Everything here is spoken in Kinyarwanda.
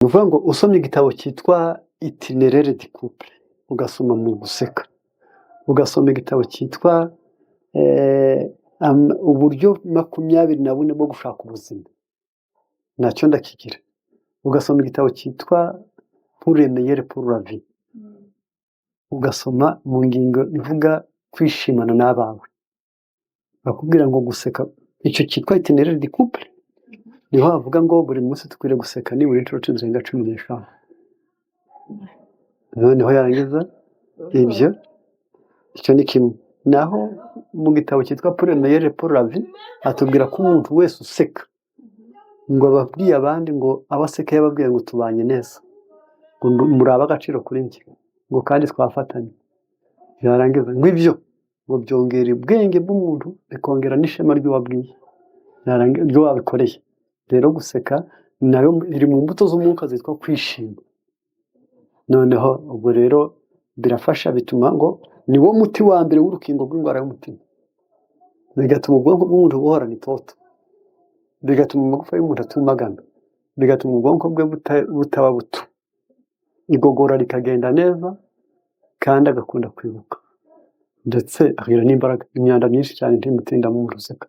Ni ukuvuga ngo usomye igitabo cyitwa Itinéraire du couple ugasoma mu guseka, ugasoma igitabo cyitwa uburyo 24 bwo gushaka ubuzima, nacyo ndakigira, ugasoma igitabo cyitwa Pour le meilleur pour la vie, ugasoma mu ngingo ivuga kwishimana n'abawe, bakubwira ngo guseka, icyo cyitwa Itinéraire du couple, niho havuga ngo buri munsi dukwiriye guseka nibura inshuro zirenga 15. Noneho yarangiza ibyo, icyo ni kimwe. Naho mu gitabo cyitwa Pour le meilleur pour la vie atubwira ko umuntu wese useka ngo ababwiye abandi ngo abo aseka yababwiye ngo tubanye neza, ngo muri ab'agaciro kuri njye, ngo kandi twafatanye. Yarangiza ngo ibyo ngo byongera ubwenge bw'umuntu, bikongera n'ishema ry'uwabwiye, ryo wabikoreye. Rero guseka nayo iri mu mbuto z'umwuka zitwa kwishima. Noneho ubwo rero birafasha, bituma ngo ni wo muti wa mbere w'urukingo rw'indwara y'umutima, bigatuma ubwonko bw'umuntu buhorana itoto, bigatuma amagufa y'umuntu atumagana, bigatuma ubwonko bwe butaba buto, igogora rikagenda neza kandi agakunda kwibuka, ndetse agira n'imbaraga. Imyanda myinshi cyane ntimutinda mu umuntu useka.